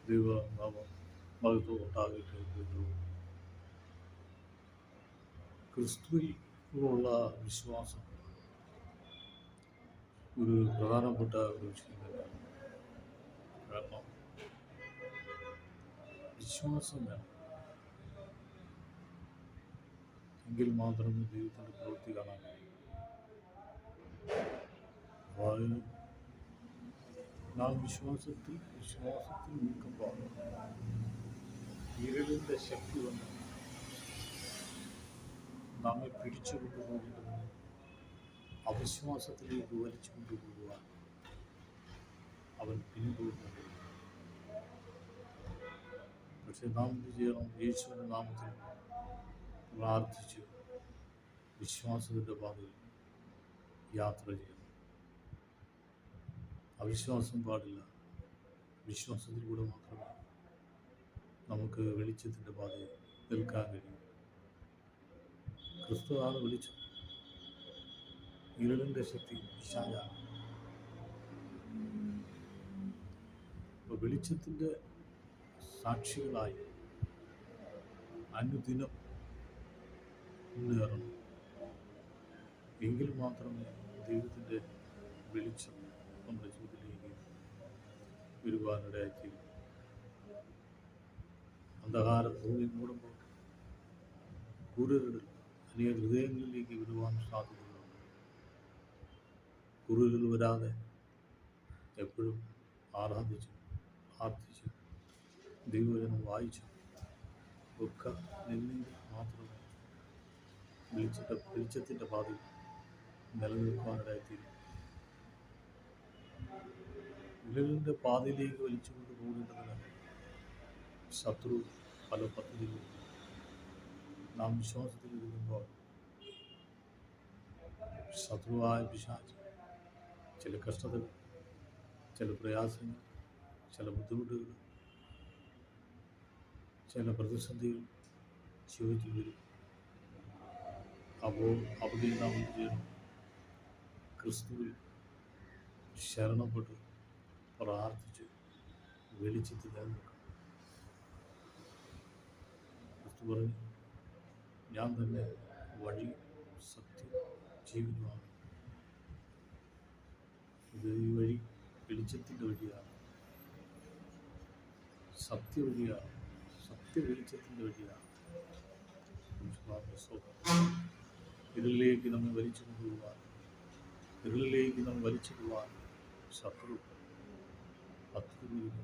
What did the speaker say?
ദൈവനാമം മഹത്വം ഉണ്ടാകട്ടെ. ക്രിസ്തുവിലുള്ള വിശ്വാസം ഒരു പ്രധാനപ്പെട്ട ഒരു വിഷയം തന്നെയാണ്. കാരണം വിശ്വാസം വേണം, എങ്കിൽ മാത്രമേ ദൈവത്തിൻ്റെ പ്രവൃത്തി കാണാൻ കഴിയൂ. അതായത് നാം വിശ്വാസത്തിൽ നിൽക്കുമ്പോൾ ഇരുളിൻ്റെ ശക്തി കൊണ്ട് നമ്മെ പിടിച്ചു കൊണ്ടുപോകുന്നത് അവിശ്വാസത്തിലേക്ക് വലിച്ചു കൊണ്ടുപോകുവാൻ അവൻ പിന്തുടരുന്നത്. പക്ഷെ നാം എന്ത് ചെയ്യണം? യേശുവിൻ്റെ നാമത്തിൽ പ്രാർത്ഥിച്ച് വിശ്വാസത്തിൻ്റെ പാതയിൽ യാത്ര ചെയ്യണം. അവിശ്വാസം പാടില്ല. വിശ്വാസത്തിലൂടെ മാത്രമേ നമുക്ക് വെളിച്ചത്തിൻ്റെ പാതയിൽ നിൽക്കാൻ കഴിയൂ. ക്രിസ്തുവാണ് വെളിച്ചം. ഇരുളിൻ്റെ ശക്തി പിശാചാണ്. അപ്പോൾ വെളിച്ചത്തിൻ്റെ സാക്ഷികളായി അനുദിനം മുന്നേറണം. എങ്കിൽ മാത്രമേ ദൈവത്തിൻ്റെ വെളിച്ചം നമ്മുടെ ജീവിതത്തിലേക്ക് വരുവാനിടയായിത്തീരും. അന്ധകാര ഭൂമി മൂടുമ്പോൾ കുരുരുകൾ അനേക ഹൃദയങ്ങളിലേക്ക് വരുവാൻ സാധ്യതകളുണ്ട്. കുരുരുകൾ വരാതെ എപ്പോഴും ആരാധിച്ചു പ്രാർത്ഥിച്ചു ദൈവവചനം ഒക്കെ നിന്നെങ്കിൽ മാത്രമേ വെളിച്ചത്തിൻ്റെ പാതയിൽ നിലനിൽക്കുവാനിടയായിത്തീരും. ഇരുളിൻ്റെ പാതയിലേക്ക് വലിച്ചുകൊണ്ട് പോകേണ്ടതിന് ശത്രു പല പദ്ധതികളും നാം വിശ്വാസത്തിലിരിക്കുമ്പോൾ ശത്രുവായ പിശാച് ചില കഷ്ടതകൾ, ചില പ്രയാസങ്ങൾ, ചില ബുദ്ധിമുട്ടുകൾ, ചില പ്രതിസന്ധികൾ ജീവിതത്തിൽ വരും. അപ്പോൾ അവിടെ നാം എന്ത് ചെയ്യണം? ക്രിസ്തുവിൽ ശരണപ്പെട്ട് പ്രാർത്ഥിച്ച് വെളിച്ചത്തിൽ നിൽക്കണം. ക്രിസ്തു പറഞ്ഞു, ഞാൻ തന്നെ വഴി, സത്യം, ജീവനുമാണ്. ഇത് ഈ വഴി വെളിച്ചത്തിൻ്റെ വഴിയാണ്, സത്യവഴിയാണ്, സത്യവെളിച്ചത്തിൻ്റെ വഴിയാണ്. ഇരുളിലേക്ക് നമ്മെ വലിച്ചു കൊണ്ടുപോകാൻ, ഇരുളിലേക്ക് നമ്മെ വലിച്ചു പോകാൻ ശത്രു